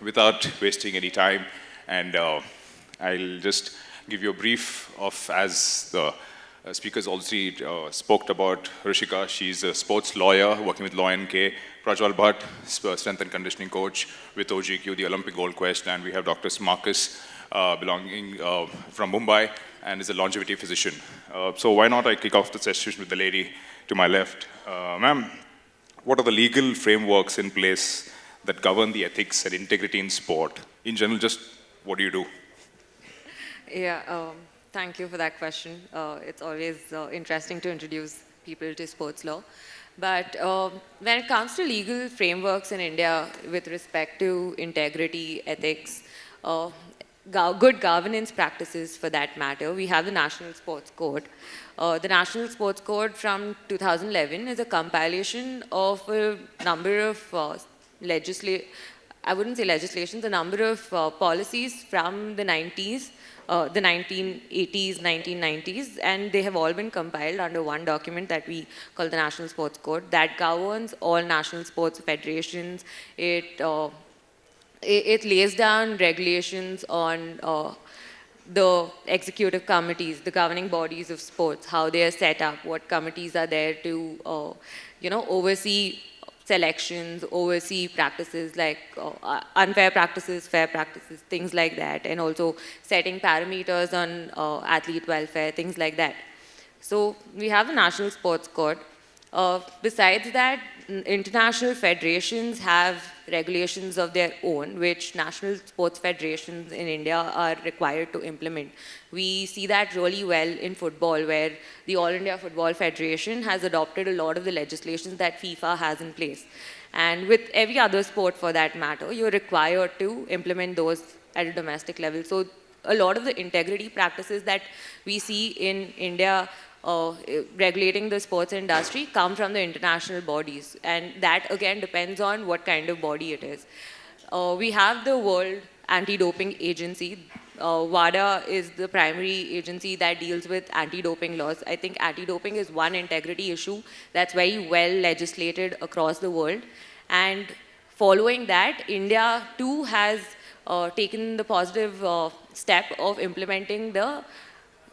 without wasting any time, and I'll just give you a brief of, as the speakers already spoke about Rishika. She's a sports lawyer working with Law & K. Prajwal Bhatt, strength and conditioning coach with OGQ, the Olympic Gold Quest, and we have Dr. Marcus, belonging from Mumbai, and is a longevity physician. So why not I kick off the session with the lady to my left. Ma'am, what are the legal frameworks in place that govern the ethics and integrity in sport? In general, just what do you do? Yeah, thank you for that question. It's always interesting to introduce people to sports law. But when it comes to legal frameworks in India with respect to integrity, ethics, good governance practices for that matter, we have the National Sports Code. The National Sports Code from 2011 is a compilation of a number of I wouldn't say legislations, a number of policies from the 90s, the 1980s, 1990s, and they have all been compiled under one document that we call the National Sports Code that governs all national sports federations. It lays down regulations on the executive committees, the governing bodies of sports, how they are set up, what committees are there to, oversee selections, oversee practices like unfair practices, fair practices, things like that, and also setting parameters on athlete welfare, things like that. So we have a National Sports Code. Besides that, international federations have regulations of their own, which national sports federations in India are required to implement. We see that really well in football, where the All India Football Federation has adopted a lot of the legislations that FIFA has in place. And with every other sport for that matter, you're required to implement those at a domestic level. So a lot of the integrity practices that we see in India regulating the sports industry come from the international bodies, and that again depends on what kind of body it is. We have the World Anti-Doping Agency. WADA is the primary agency that deals with anti-doping laws. I think anti-doping is one integrity issue that's very well legislated across the world, and following that, India too has taken the positive step of implementing the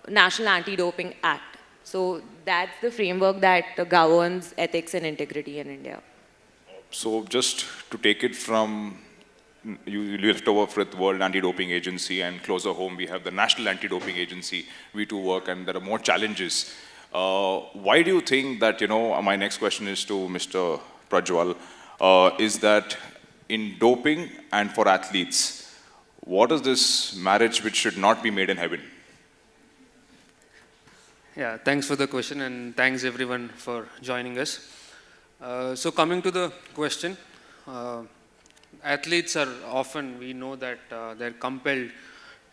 National Anti-Doping Act. So that's the framework that governs ethics and integrity in India. So just to take it from, you left over with World Anti-Doping Agency, and closer home we have the National Anti-Doping Agency. We too work, and there are more challenges. Why do you think that, my next question is to Mr. Prajwal, is that in doping and for athletes, what is this marriage which should not be made in heaven? Yeah, thanks for the question, and thanks everyone for joining us. So coming to the question, athletes are often, we know that they're compelled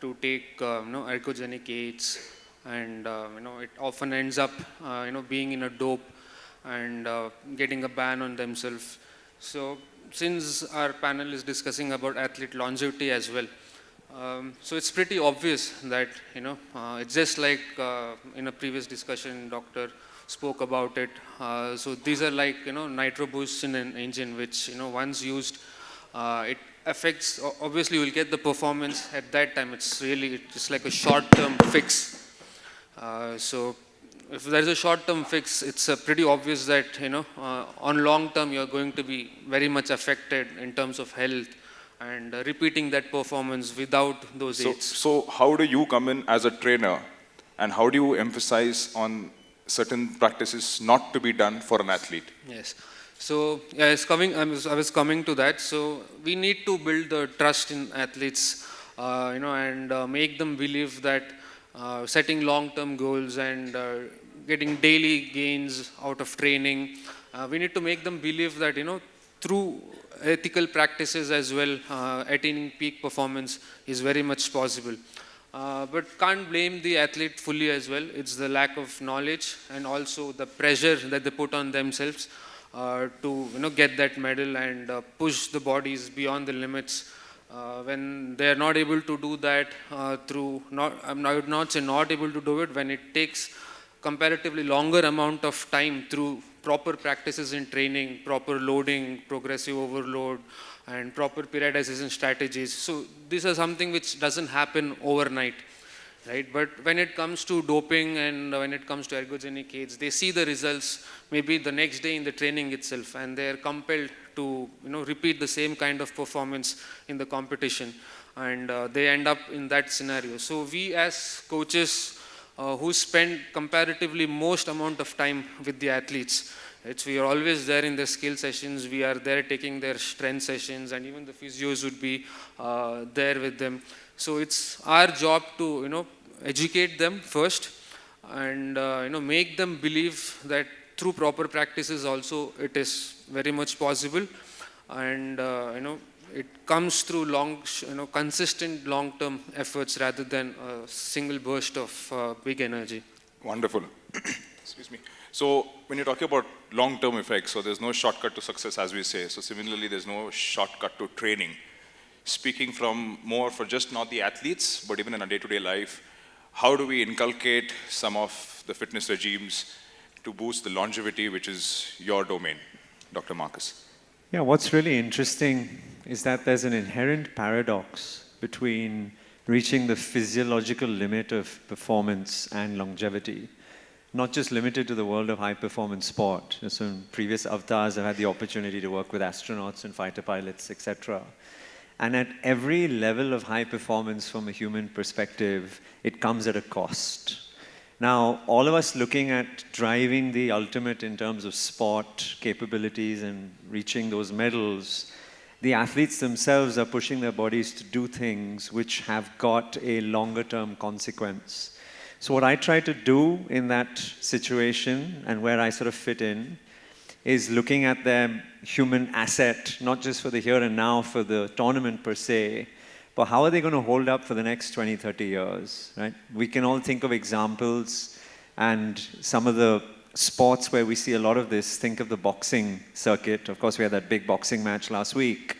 to take ergogenic aids, and it often ends up being in a dope and getting a ban on themselves. So since our panel is discussing about athlete longevity as well, so it's pretty obvious that it's just like in a previous discussion doctor spoke about it. So these are like nitro boosts in an engine, which once used, it affects, obviously you will get the performance at that time. It's like a short-term fix. So if there is a short-term fix, it's pretty obvious that on long term you're going to be very much affected in terms of health, and repeating that performance without those aids. So how do you come in as a trainer, and how do you emphasize on certain practices not to be done for an athlete? Yes. So yeah, I was coming to that. So we need to build the trust in athletes, and make them believe that setting long-term goals and getting daily gains out of training, we need to make them believe that through ethical practices as well, attaining peak performance is very much possible. But can't blame the athlete fully as well. It's the lack of knowledge and also the pressure that they put on themselves to get that medal and push the bodies beyond the limits. When they are not able to do that I would not say not able to do it, when it takes comparatively longer amount of time through proper practices in training, proper loading, progressive overload, and proper periodization strategies. So these are something which doesn't happen overnight, right? But when it comes to doping and when it comes to ergogenic aids, they see the results maybe the next day in the training itself, and they are compelled to repeat the same kind of performance in the competition, and they end up in that scenario. So we as coaches who spend comparatively most amount of time with the athletes, we are always there in the skill sessions, we are there taking their strength sessions, and even the physios would be there with them. So it's our job to educate them first, and make them believe that through proper practices also it is very much possible, and it comes through consistent long-term efforts rather than a single burst of big energy. Wonderful. Excuse me. So when you're talking about long-term effects, so there's no shortcut to success, as we say. So similarly, there's no shortcut to training. Speaking from more for just not the athletes, but even in a day-to-day life, how do we inculcate some of the fitness regimes to boost the longevity, which is your domain, Dr. Marcus? Yeah, what's really interesting is that there's an inherent paradox between reaching the physiological limit of performance and longevity, not just limited to the world of high-performance sport. So in previous avatars, I've had the opportunity to work with astronauts and fighter pilots, etc. And at every level of high performance from a human perspective, it comes at a cost. Now, all of us looking at driving the ultimate in terms of sport capabilities and reaching those medals, the athletes themselves are pushing their bodies to do things which have got a longer-term consequence. So what I try to do in that situation, and where I sort of fit in, is looking at their human asset, not just for the here and now, for the tournament per se, but how are they going to hold up for the next 20, 30 years, right? We can all think of examples, and some of the sports where we see a lot of this, think of the boxing circuit. Of course, we had that big boxing match last week.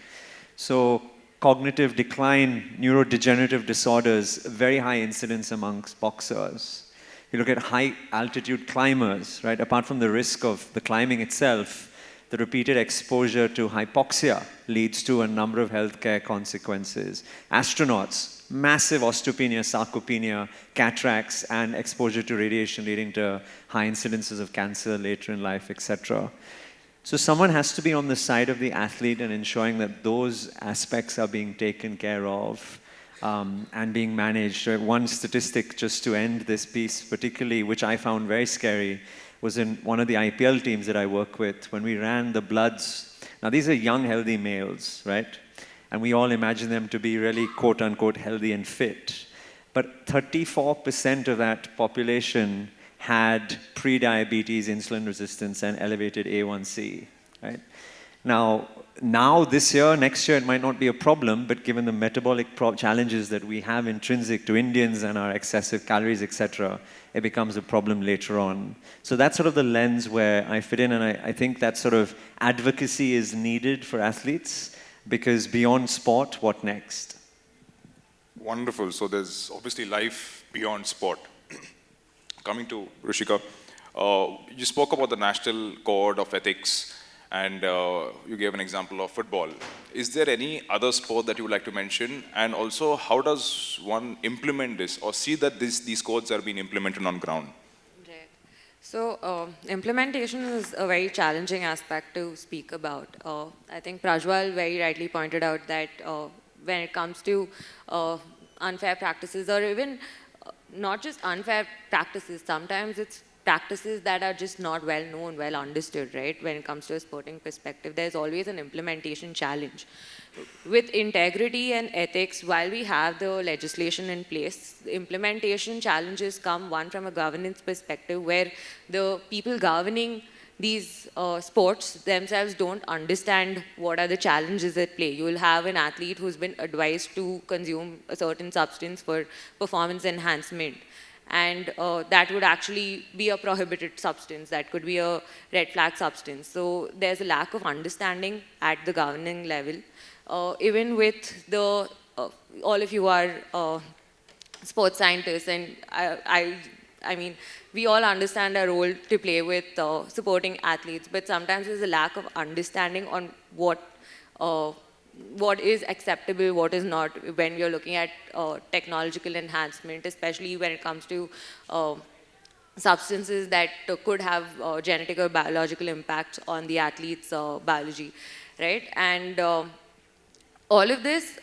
So cognitive decline, neurodegenerative disorders, very high incidence amongst boxers. You look at high altitude climbers, right? Apart from the risk of the climbing itself, the repeated exposure to hypoxia leads to a number of healthcare consequences. Astronauts, massive osteopenia, sarcopenia, cataracts, and exposure to radiation leading to high incidences of cancer later in life, etc. So someone has to be on the side of the athlete and ensuring that those aspects are being taken care of and being managed. One statistic, just to end this piece particularly, which I found very scary, was in one of the IPL teams that I work with, when we ran the bloods. Now these are young, healthy males, right? And we all imagine them to be really quote-unquote healthy and fit. But 34% of that population had pre-diabetes, insulin resistance, and elevated A1C, right? Now this year, next year, it might not be a problem, but given the metabolic challenges that we have intrinsic to Indians and our excessive calories, etc., it becomes a problem later on. So that's sort of the lens where I fit in, and I think that sort of advocacy is needed for athletes, because beyond sport, what next? Wonderful. So there's obviously life beyond sport. Coming to Rishika, you spoke about the National Code of Ethics, and you gave an example of football. Is there any other sport that you would like to mention? And also, how does one implement this or see that these codes are being implemented on ground? Right. So implementation is a very challenging aspect to speak about. I think Prajwal very rightly pointed out that when it comes to unfair practices, or even not just unfair practices, sometimes it's practices that are just not well known, well understood, right? When it comes to a sporting perspective, there's always an implementation challenge. With integrity and ethics, while we have the legislation in place, the implementation challenges come, one, from a governance perspective, where the people governing these sports themselves don't understand what are the challenges at play. You will have an athlete who's been advised to consume a certain substance for performance enhancement, and that would actually be a prohibited substance. That could be a red flag substance. So there's a lack of understanding at the governing level. Even with the, all of you are sports scientists, and I mean, we all understand our role to play with supporting athletes, but sometimes there's a lack of understanding on uh, what is acceptable, what is not, when we are looking at technological enhancement, especially when it comes to substances that could have genetic or biological impacts on the athlete's biology, right? And all of this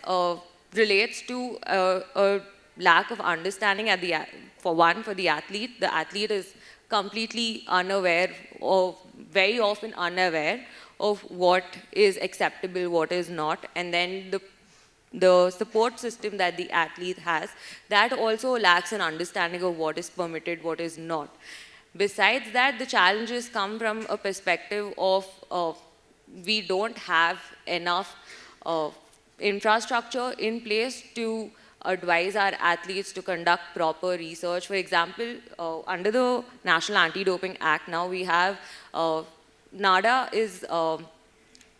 relates to a lack of understanding at the, for one, for the athlete. The athlete is completely unaware, or very often unaware of what is acceptable, what is not, and then the support system that the athlete has, that also lacks an understanding of what is permitted, what is not. Besides that, the challenges come from a perspective of we don't have enough infrastructure in place to advise our athletes to conduct proper research. For example, under the National Anti-Doping Act, now we have NADA is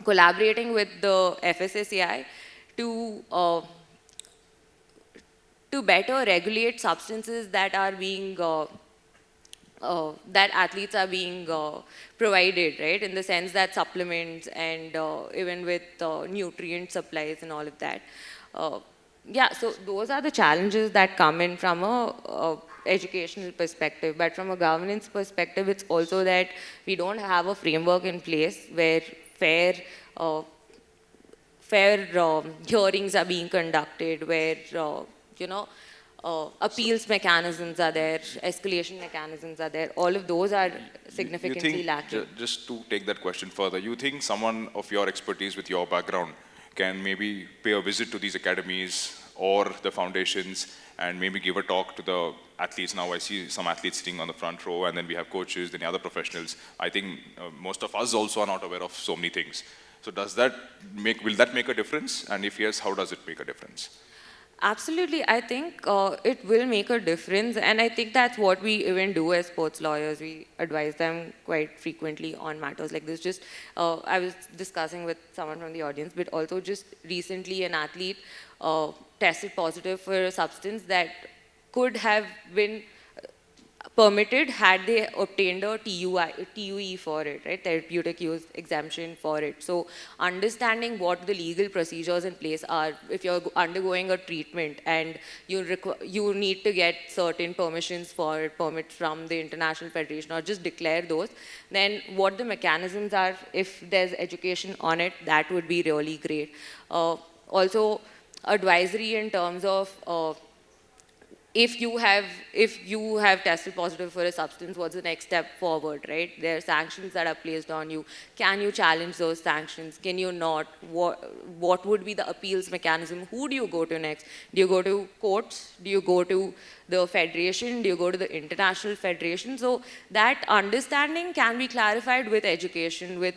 collaborating with the FSSAI to better regulate substances that are being that athletes are being provided, right? In the sense that supplements and even with nutrient supplies and all of that. Yeah, so those are the challenges that come in from a educational perspective. But from a governance perspective, it's also that we don't have a framework in place where fair hearings are being conducted, where you know, appeals mechanisms are there, escalation mechanisms are there. All of those are significantly lacking. Just to take that question further, you think someone of your expertise with your background can maybe pay a visit to these academies or the foundations and maybe give a talk to the athletes? Now I see some athletes sitting on the front row, and then we have coaches, then other professionals. I think most of us also are not aware of so many things. So will that make a difference? And if yes, how does it make a difference? Absolutely, I think it will make a difference, and I think that's what we even do as sports lawyers. We advise them quite frequently on matters like this. Just, I was discussing with someone from the audience, but also just recently an athlete tested positive for a substance that could have been permitted had they obtained a TUE for it, right? Therapeutic use exemption for it. So understanding what the legal procedures in place are, if you're undergoing a treatment and you need to get certain permissions for it, permits from the International Federation, or just declare those, then what the mechanisms are, if there's education on it, that would be really great. Also, advisory in terms of if you have tested positive for a substance, what's the next step forward, right? There are sanctions that are placed on you. Can you challenge those sanctions? Can you not? What would be the appeals mechanism? Who do you go to next? Do you go to courts? Do you go to the federation? Do you go to the international federation? So that understanding can be clarified with education, with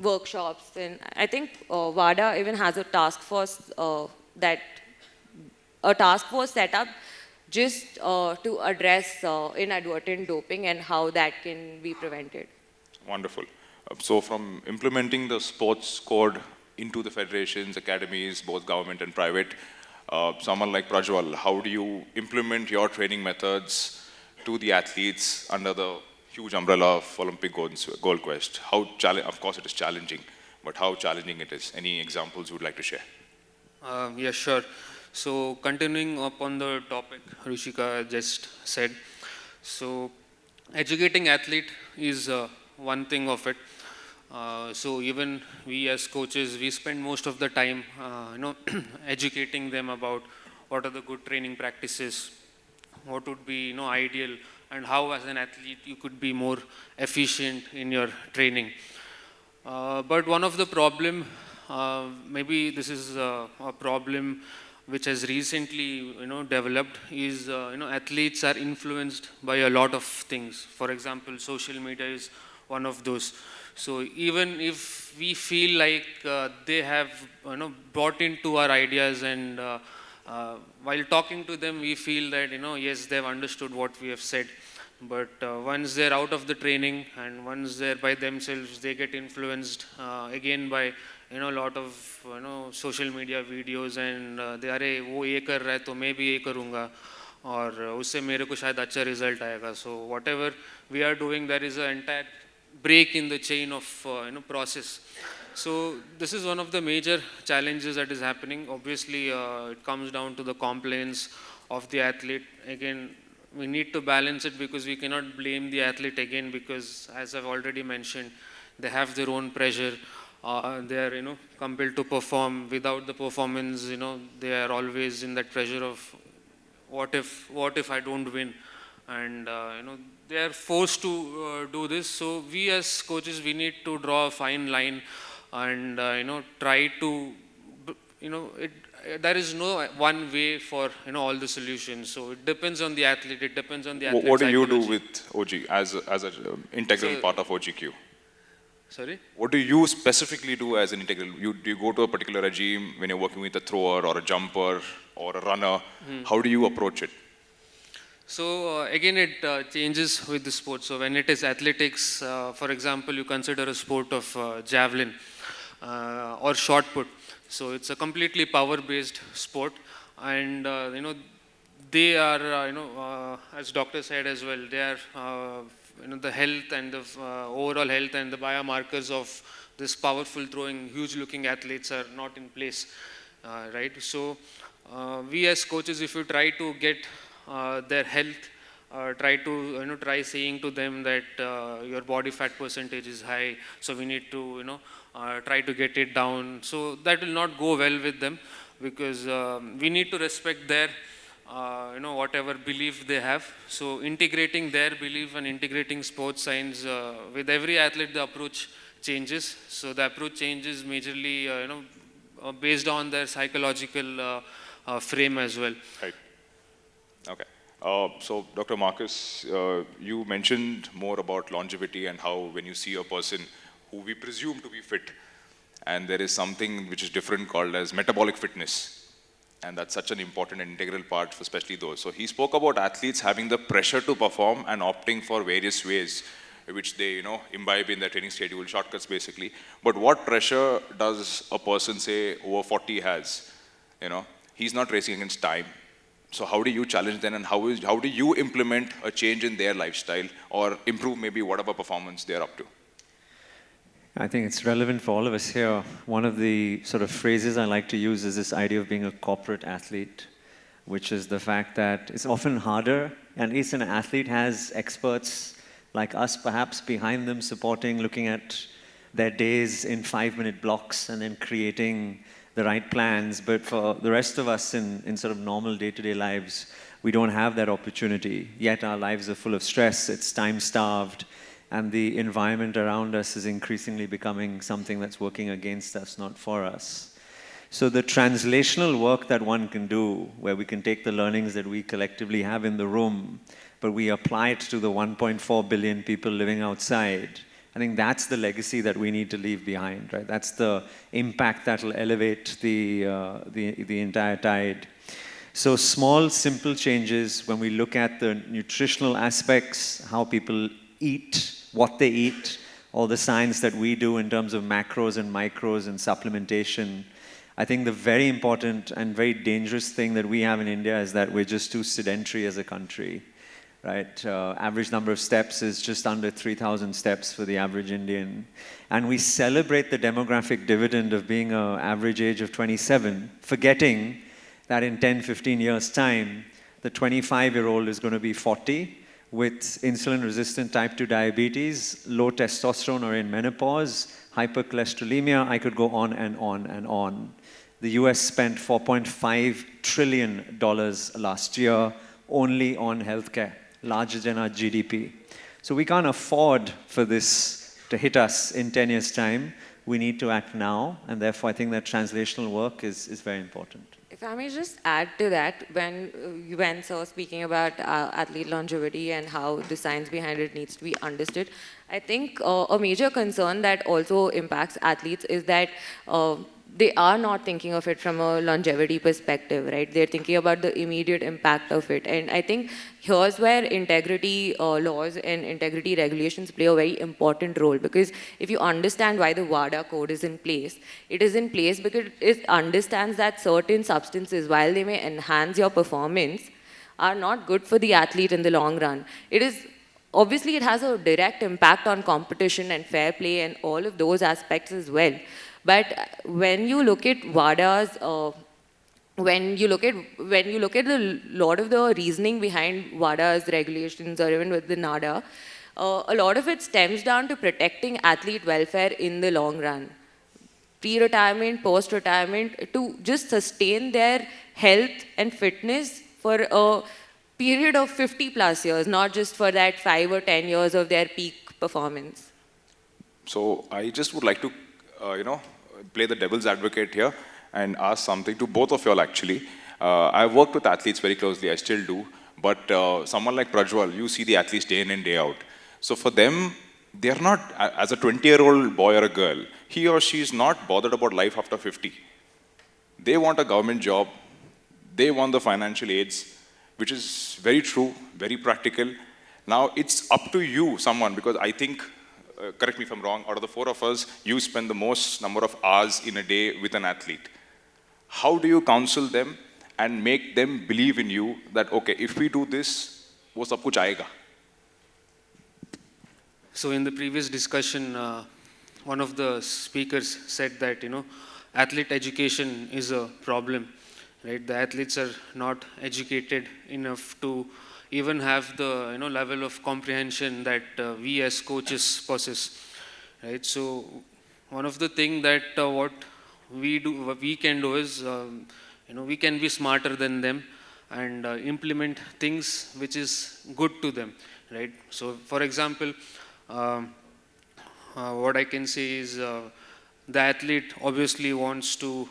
workshops. And I think WADA even has a task force set up just to address inadvertent doping and how that can be prevented. Wonderful. So from implementing the sports code into the federations, academies, both government and private, someone like Prajwal, how do you implement your training methods to the athletes under the huge umbrella of Olympic Gold Quest? Of course it is challenging, but how challenging it is? Any examples you would like to share? Yeah, sure. So continuing upon the topic Rushika just said, so educating athlete is one thing of it. So even we as coaches, we spend most of the time, educating them about what are the good training practices, what would be ideal, and how as an athlete you could be more efficient in your training. But one of the problem, maybe this is a problem which has recently developed, is athletes are influenced by a lot of things. For example, social media is one of those. So even if we feel like they have bought into our ideas, and while talking to them we feel that yes, they've understood what we have said, but once they're out of the training and once they're by themselves, they get influenced again by a lot of social media videos, and they are wo ye kar raha hai to main bhi ye karunga, और उससे मेरे को शायद अच्छा result आएगा. So whatever we are doing, there is an entire break in the chain of process. So this is one of the major challenges that is happening. Obviously, it comes down to the compliance of the athlete. Again, we need to balance it because we cannot blame the athlete again, because as I've already mentioned, they have their own pressure. They are compelled to perform. Without the performance, they are always in that pressure of what if I don't win, and they are forced to do this. So we as coaches, we need to draw a fine line and try to there is no one way for all the solutions. So it depends on the athlete. It depends on the athlete's What do you do psychology. with OG as an integral So- part of OGQ? Sorry. What do you specifically do as an integral? Do you go to a particular regime when you're working with a thrower or a jumper or a runner? How do you approach it? So again, it changes with the sport. So when it is athletics, for example, you consider a sport of javelin or shot put. So it's a completely power-based sport, and they are as doctor said as well, they are the health and the overall health and the biomarkers of this powerful throwing, huge-looking athletes are not in place, right? So we as coaches, if you try to get their health, try to try saying to them that your body fat percentage is high, so we need to try to get it down. So that will not go well with them, because we need to respect their whatever belief they have. So integrating their belief and integrating sports science with every athlete, the approach changes. So the approach changes majorly based on their psychological frame as well. Right. Okay. So, Dr. Marcus, you mentioned more about longevity and how when you see a person who we presume to be fit, and there is something which is different called as metabolic fitness. And that's such an important and integral part for especially those. So he spoke about athletes having the pressure to perform and opting for various ways which they, imbibe in their training schedule, shortcuts basically. But what pressure does a person, say, over 40 has? He's not racing against time. So how do you challenge them, and how do you implement a change in their lifestyle or improve maybe whatever performance they're up to? I think it's relevant for all of us here. One of the sort of phrases I like to use is this idea of being a corporate athlete, which is the fact that it's often harder, and at least an athlete has experts like us perhaps behind them supporting, looking at their days in 5-minute blocks and then creating the right plans. But for the rest of us in sort of normal day-to-day lives, we don't have that opportunity. Yet our lives are full of stress, it's time-starved, and the environment around us is increasingly becoming something that's working against us, not for us. So the translational work that one can do, where we can take the learnings that we collectively have in the room, but we apply it to the 1.4 billion people living outside, I think that's the legacy that we need to leave behind, right? That's the impact that will elevate the entire tide. So small, simple changes, when we look at the nutritional aspects, how people eat, what they eat, all the science that we do in terms of macros and micros and supplementation. I think the very important and very dangerous thing that we have in India is that we're just too sedentary as a country, right? Average number of steps is just under 3,000 steps for the average Indian. And we celebrate the demographic dividend of being an average age of 27, forgetting that in 10, 15 years' time, the 25-year-old is going to be 40, with insulin-resistant type 2 diabetes, low testosterone or in menopause, hypercholesterolemia. I could go on and on and on. The US spent $4.5 trillion last year only on healthcare, larger than our GDP. So we can't afford for this to hit us in 10 years' time. We need to act now, and therefore I think that translational work is very important. If I may just add to that, when you went so speaking about athlete longevity and how the science behind it needs to be understood, I think a major concern that also impacts athletes is that they are not thinking of it from a longevity perspective, right? They're thinking about the immediate impact of it. And I think here's where integrity laws and integrity regulations play a very important role, because if you understand why the WADA code is in place, it is in place because it understands that certain substances, while they may enhance your performance, are not good for the athlete in the long run. It is obviously it has a direct impact on competition and fair play and all of those aspects as well. But when you look at WADA's when you look at the lot of the reasoning behind WADA's regulations or even with the NADA, a lot of it stems down to protecting athlete welfare in the long run. Pre-retirement, post-retirement, to just sustain their health and fitness for a period of 50 plus years, not just for that 5 or 10 years of their peak performance. So I just would like to, play the devil's advocate here and ask something to both of y'all actually. I've worked with athletes very closely, I still do, but someone like Prajwal, you see the athletes day in and day out. So for them, they're not, as a 20-year-old boy or a girl, he or she is not bothered about life after 50. They want a government job, they want the financial aids, which is very true, very practical. Now it's up to you, someone, because I think, correct me if I'm wrong, out of the four of us, you spend the most number of hours in a day with an athlete. How do you counsel them and make them believe in you that, okay, if we do this, wo sab kuch aayega? So in the previous discussion, one of the speakers said that, athlete education is a problem, right? The athletes are not educated enough to even have the, level of comprehension that we as coaches possess, right? So one of the things that what we can do is, we can be smarter than them and implement things which is good to them, right? So for example, what I can say is the athlete obviously wants to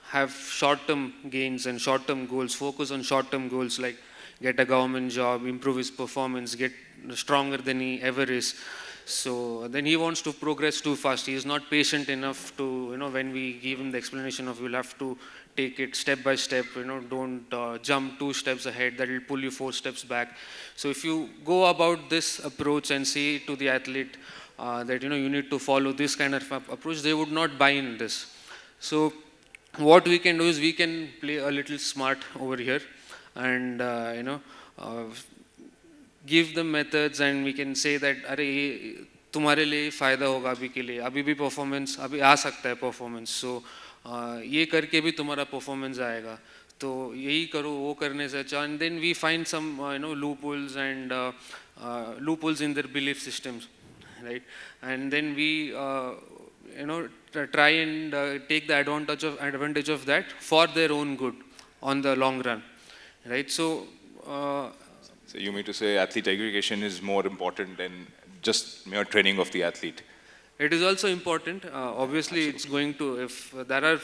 have short-term gains and short-term goals, focus on short-term goals like get a government job, improve his performance, get stronger than he ever is. So then he wants to progress too fast. He is not patient enough to, when we give him the explanation of you'll have to take it step by step, don't jump 2 steps ahead, that will pull you 4 steps back. So if you go about this approach and say to the athlete that, you need to follow this kind of approach, they would not buy in this. So what we can do is we can play a little smart over here and, give them methods and we can say that, अरे ये तुम्हारे लिए फ़ायदा होगा अभी के लिए, अभी भी performance, अभी आ सकता है performance, so ये करके भी तुम्हारा performance आएगा, तो यही करो वो करने से अच्छा, and then we find some loopholes and loopholes in their belief systems, right? And then we try and take the advantage of that for their own good on the long run, right? So So you mean to say athlete education is more important than just mere training of the athlete? it is also important. Obviously, it's going to, if there are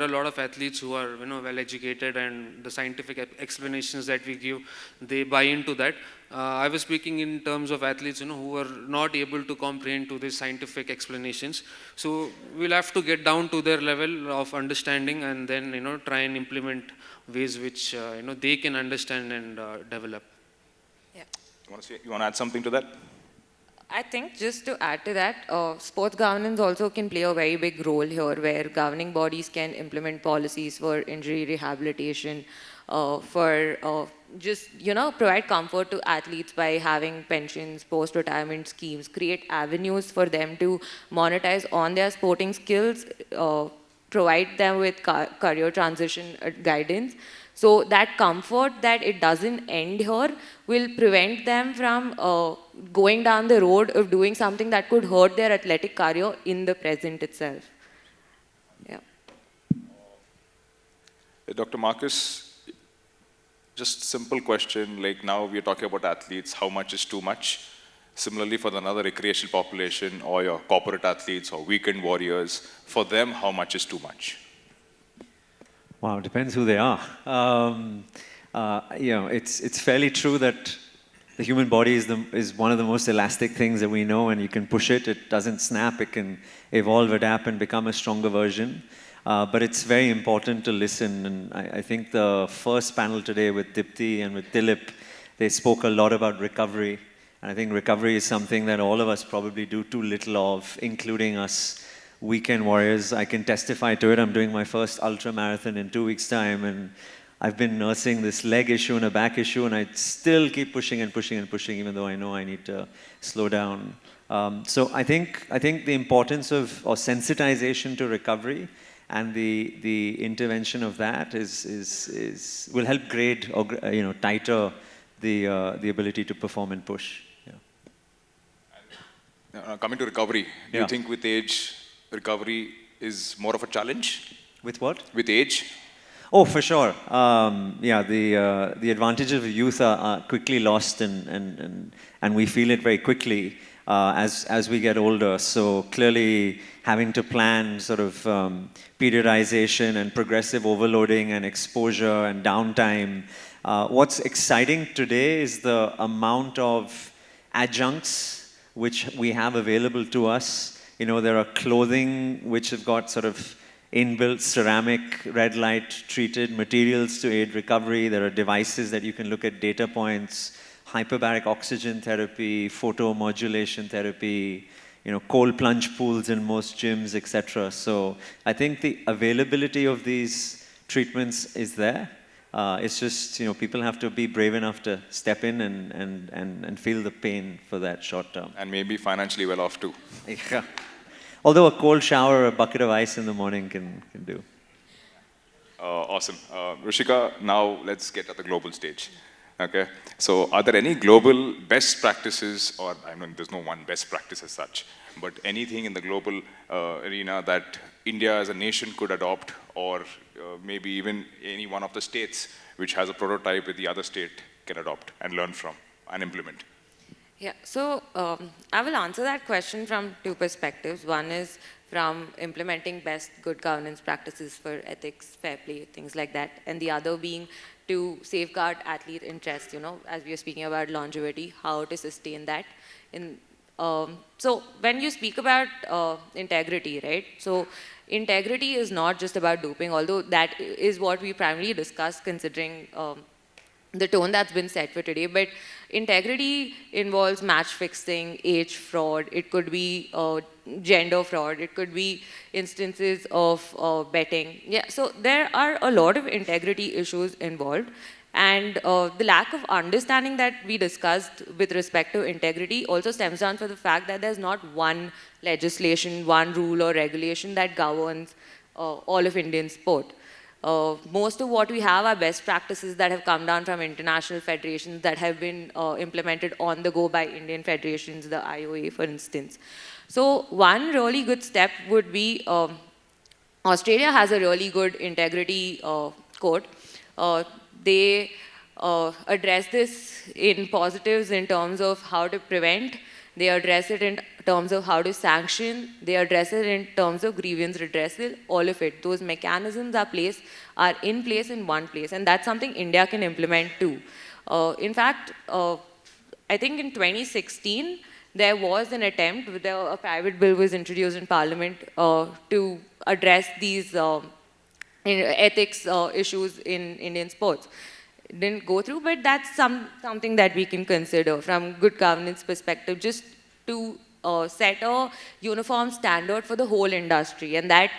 a lot of athletes who are well educated and the scientific explanations that we give, they buy into that. I was speaking in terms of athletes who are not able to comprehend to these scientific explanations. So we'll have to get down to their level of understanding and then try and implement ways which they can understand and develop. Yeah. You want to add something to that? I think just to add to that, sports governance also can play a very big role here, where governing bodies can implement policies for injury rehabilitation, for just provide comfort to athletes by having pensions, post-retirement schemes, create avenues for them to monetize on their sporting skills, provide them with career transition guidance. So that comfort that it doesn't end here will prevent them from going down the road of doing something that could hurt their athletic career in the present itself. Yeah. Dr. Marcus, just simple question, like now we're talking about athletes, how much is too much? Similarly, for another recreational population or your corporate athletes or weekend warriors, for them, how much is too much? Wow, depends who they are. It's fairly true that the human body is one of the most elastic things that we know, and you can push it, it doesn't snap, it can evolve, adapt, and become a stronger version. But it's very important to listen, and I think the first panel today with Dipti and with Dilip, they spoke a lot about recovery, and I think recovery is something that all of us probably do too little of, including us weekend warriors. I can testify to it. I'm doing my first ultra marathon in 2 weeks' time, and I've been nursing this leg issue and a back issue, and I still keep pushing and pushing and pushing, even though I know I need to slow down. So I think the importance of or sensitization to recovery and the intervention of that will help grade or tighter the ability to perform and push. Coming to recovery, do Yeah. you think with age, recovery is more of a challenge? With what? With age? Oh, for sure. The advantages of youth are quickly lost, and we feel it very quickly as we get older. So clearly, having to plan sort of periodization and progressive overloading and exposure and downtime. What's exciting today is the amount of adjuncts which we have available to us. There are clothing which have got sort of inbuilt ceramic red light treated materials to aid recovery. There are devices that you can look at data points, hyperbaric oxygen therapy, photomodulation therapy, cold plunge pools in most gyms, etc. So I think the availability of these treatments is there. It's just, people have to be brave enough to step in and feel the pain for that short term. And maybe financially well off too. Yeah. Although a cold shower or a bucket of ice in the morning can do. Awesome. Rishika, now let's get at the global stage. Okay. So are there any global best practices, or I mean, there's no one best practice as such, but anything in the global arena that India as a nation could adopt, or maybe even any one of the states which has a prototype with the other state can adopt and learn from and implement? Yeah, so I will answer that question from two perspectives. One is from implementing best good governance practices for ethics, fair play, things like that. And the other being to safeguard athlete interests, as we are speaking about longevity, how to sustain that. So when you speak about integrity, right? So integrity is not just about doping, although that is what we primarily discuss considering the tone that's been set for today. But integrity involves match fixing, age fraud, it could be gender fraud, it could be instances of betting. Yeah, so there are a lot of integrity issues involved. And the lack of understanding that we discussed with respect to integrity also stems down from the fact that there's not one legislation, one rule or regulation that governs all of Indian sport. Most of what we have are best practices that have come down from international federations that have been implemented on the go by Indian federations, the IOA for instance. So one really good step would be, Australia has a really good integrity code. They address this in positives in terms of how to prevent, they address it in terms of how to sanction, they address it in terms of grievance redressal, all of it. Those mechanisms are in place in one place, and that's something India can implement too. In fact, I think in 2016, there was an attempt, a private bill was introduced in Parliament to address these ethics issues in Indian sports. It didn't go through, but that's something that we can consider from good governance perspective, just to set a uniform standard for the whole industry. And that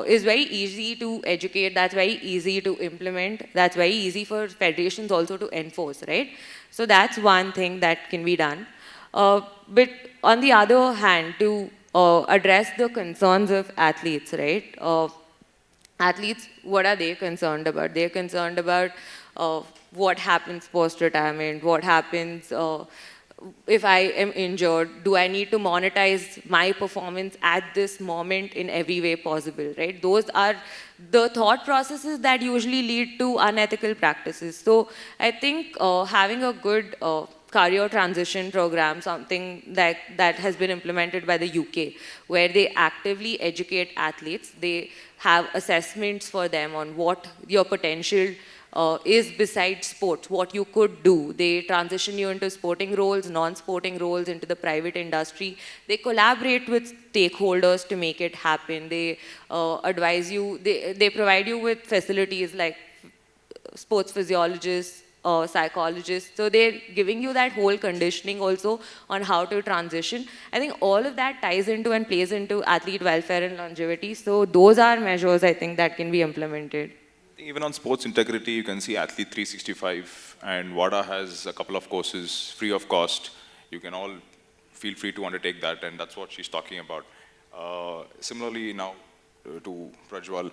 is very easy to educate, that's very easy to implement, that's very easy for federations also to enforce, right? So that's one thing that can be done. But on the other hand, to address the concerns of athletes, right? Athletes, what are they concerned about? They're concerned about what happens post-retirement, what happens if I am injured, do I need to monetize my performance at this moment in every way possible, right? Those are the thought processes that usually lead to unethical practices. So I think having a good career transition program, something that has been implemented by the UK, where they actively educate athletes, they have assessments for them on what your potential is besides sports, what you could do. They transition you into sporting roles, non-sporting roles, into the private industry. They collaborate with stakeholders to make it happen. They advise you, they provide you with facilities like sports physiologists, psychologists. So they're giving you that whole conditioning also on how to transition. I think all of that ties into and plays into athlete welfare and longevity. So those are measures I think that can be implemented. Even on sports integrity, you can see Athlete 365, and WADA has a couple of courses free of cost. You can all feel free to undertake that, and that's what she's talking about. Similarly, now to Prajwal,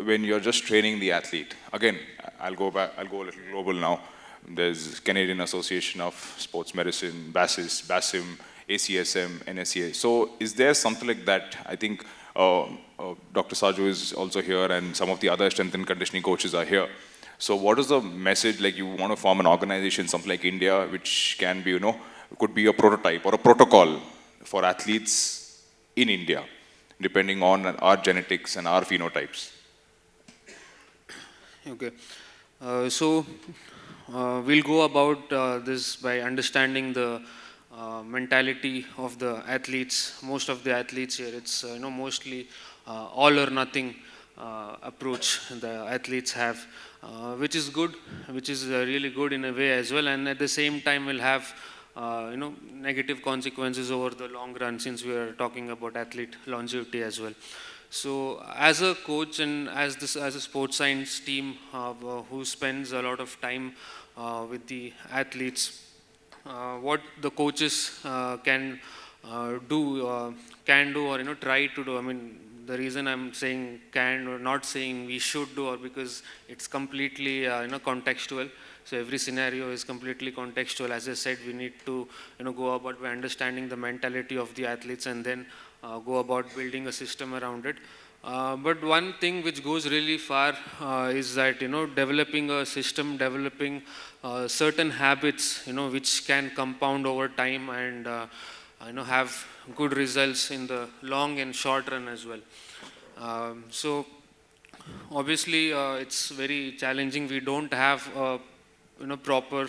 when you're just training the athlete, again, I'll go a little global now. There's Canadian Association of Sports Medicine, BASIS, BASIM, ACSM, NSCA. So is there something like that? I think Dr. Saju is also here, and some of the other strength and conditioning coaches are here. So what is the message, like you want to form an organization, something like India, which can be, could be a prototype or a protocol for athletes in India, depending on our genetics and our phenotypes? Okay. So we'll go about this by understanding the mentality of the athletes. Most of the athletes here, it's mostly all or nothing approach the athletes have, which is good, which is really good in a way as well, and at the same time will have negative consequences over the long run, since we are talking about athlete longevity as well. So as a coach and as a sports science team who spends a lot of time with the athletes, what the coaches can do or try to do. I mean, the reason I'm saying can or not saying we should do, or because it's completely contextual. So every scenario is completely contextual. As I said, we need to go about by understanding the mentality of the athletes, and then go about building a system around it. But one thing which goes really far is that developing a system, developing certain habits which can compound over time and have good results in the long and short run as well. So obviously it's very challenging. We don't have proper,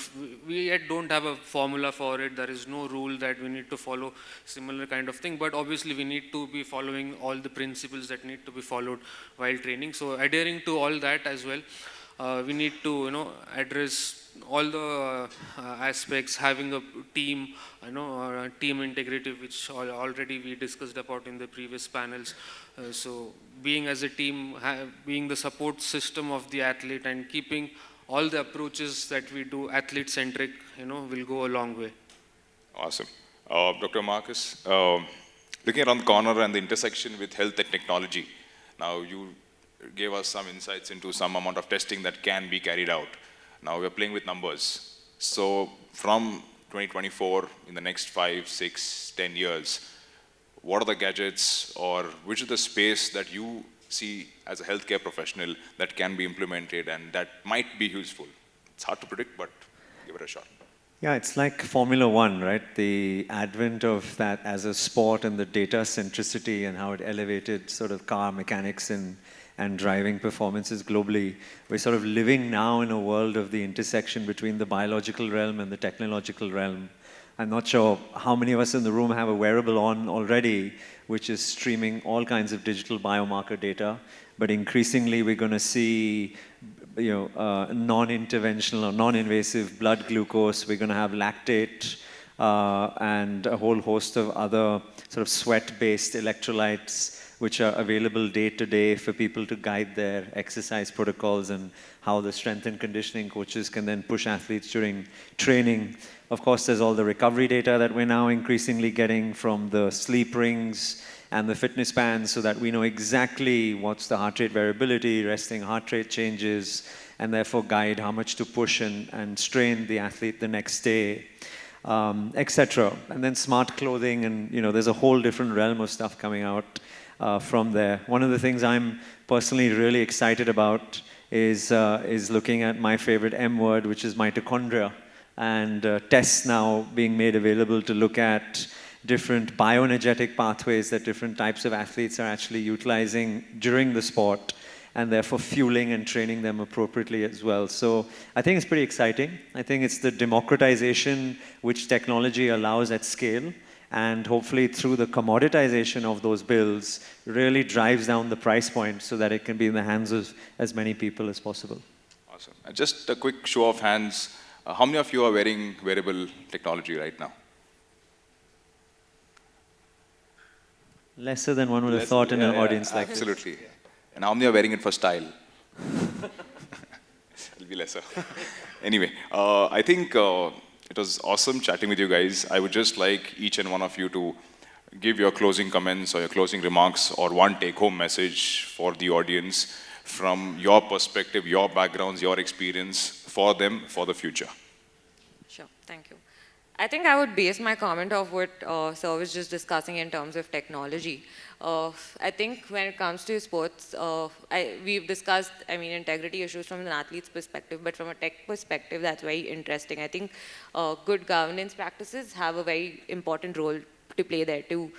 we yet don't have a formula for it. There is no rule that we need to follow similar kind of thing, but obviously we need to be following all the principles that need to be followed while training. So adhering to all that as well, we need to address all the aspects, having a team, team integrity, which already we discussed about in the previous panels. So being as a team, being the support system of the athlete, and keeping all the approaches that we do athlete-centric, will go a long way. Awesome. Dr. Marcus, looking around the corner and the intersection with health and technology, now you gave us some insights into some amount of testing that can be carried out. Now we're playing with numbers. So from 2024, in the next 5, 6, 10 years, what are the gadgets, or which is the space that you see as a healthcare professional that can be implemented and that might be useful? It's hard to predict, but give it a shot. Yeah, it's like Formula One, right? The advent of that as a sport and the data centricity and how it elevated sort of car mechanics and driving performances globally. We're sort of living now in a world of the intersection between the biological realm and the technological realm. I'm not sure how many of us in the room have a wearable on already, which is streaming all kinds of digital biomarker data. But increasingly, we're going to see non-interventional or non-invasive blood glucose. We're going to have lactate and a whole host of other sort of sweat-based electrolytes, which are available day to day for people to guide their exercise protocols and how the strength and conditioning coaches can then push athletes during training. Of course, there's all the recovery data that we're now increasingly getting from the sleep rings and the fitness bands, so that we know exactly what's the heart rate variability, resting heart rate changes, and therefore guide how much to push and strain the athlete the next day, etc. And then smart clothing, and there's a whole different realm of stuff coming out from there. One of the things I'm personally really excited about is looking at my favorite M word, which is mitochondria, and tests now being made available to look at different bioenergetic pathways that different types of athletes are actually utilizing during the sport, and therefore fueling and training them appropriately as well. So I think it's pretty exciting. I think it's the democratization which technology allows at scale, and hopefully through the commoditization of those bills really drives down the price point so that it can be in the hands of as many people as possible. Awesome. Just a quick show of hands. How many of you are wearing wearable technology right now? Lesser than one would have thought in an audience like this. Absolutely. And how many are wearing it for style? will be lesser. Anyway, I think it was awesome chatting with you guys. I would just like each and one of you to give your closing comments or your closing remarks or one take-home message for the audience from your perspective, your backgrounds, your experience for them for the future. Sure, thank you. I think I would base my comment off what Sir was just discussing in terms of technology. I think when it comes to sports, we've discussed, integrity issues from an athlete's perspective, but from a tech perspective, that's very interesting. I think good governance practices have a very important role to play there to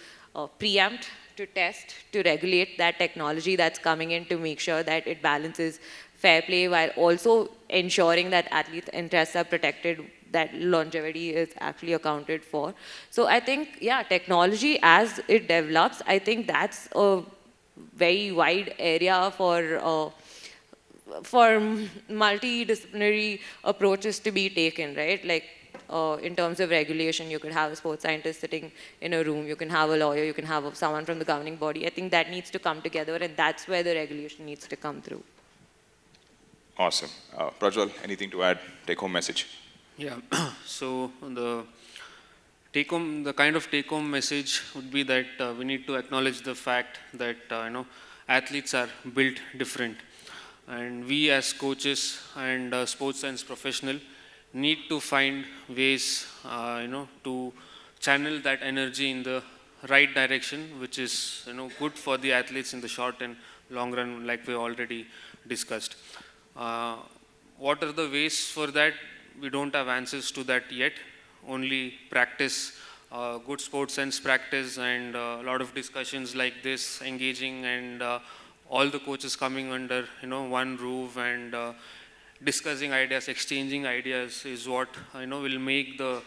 preempt, to test, to regulate that technology that's coming in to make sure that it balances fair play while also ensuring that athletes' interests are protected, that longevity is actually accounted for. So I think, yeah, technology as it develops, I think that's a very wide area for multidisciplinary approaches to be taken, right? Like in terms of regulation, you could have a sports scientist sitting in a room, you can have a lawyer, you can have someone from the governing body. I think that needs to come together, and that's where the regulation needs to come through. Awesome. Prajwal, anything to add? Take-home message. Yeah, so the kind of take-home message would be that we need to acknowledge the fact that athletes are built different, and we as coaches and sports science professional need to find ways to channel that energy in the right direction, which is good for the athletes in the short and long run, like we already discussed. What are the ways for that? We don't have answers to that yet. Only practice, good sports science practice, and a lot of discussions like this, engaging, and all the coaches coming under one roof and discussing ideas, exchanging ideas is what will make the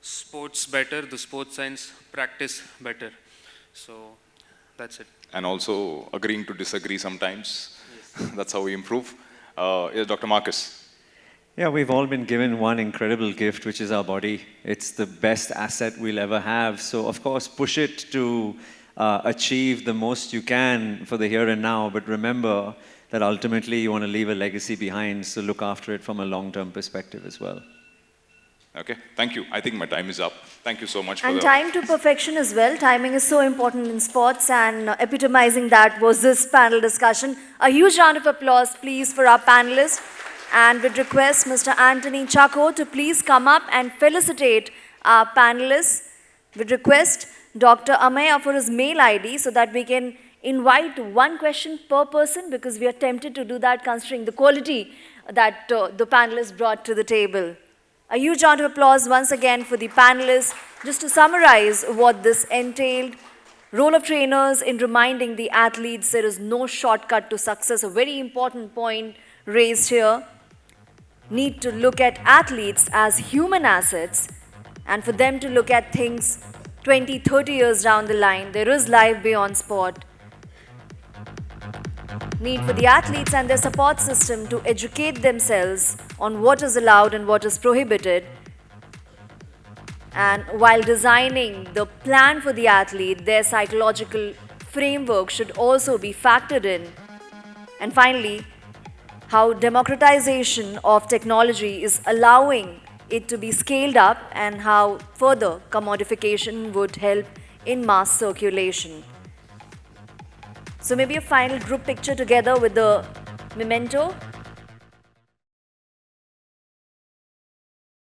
sports better, the sports science practice better. So that's it. And also agreeing to disagree sometimes. Yes. That's how we improve. Yes, Dr. Marcus. Yeah, we've all been given one incredible gift, which is our body. It's the best asset we'll ever have. So, of course, push it to achieve the most you can for the here and now. But remember that ultimately you want to leave a legacy behind, so look after it from a long-term perspective as well. Okay, thank you. I think my time is up. Thank you so much. And time to perfection as well. Timing is so important in sports, and epitomizing that was this panel discussion. A huge round of applause, please, for our panelists. And would request Mr. Anthony Chacko to please come up and felicitate our panelists. Would request Dr. Amaya for his mail ID so that we can invite one question per person, because we are tempted to do that considering the quality that the panelists brought to the table. A huge round of applause once again for the panelists. Just to summarize what this entailed: role of trainers in reminding the athletes there is no shortcut to success, a very important point raised here. Need to look at athletes as human assets, and for them to look at things 20, 30 years down the line. There is life beyond sport. Need for the athletes and their support system to educate themselves on what is allowed and what is prohibited. And while designing the plan for the athlete, their psychological framework should also be factored in. And finally, how democratization of technology is allowing it to be scaled up, and how further commodification would help in mass circulation. So maybe a final group picture together with the memento.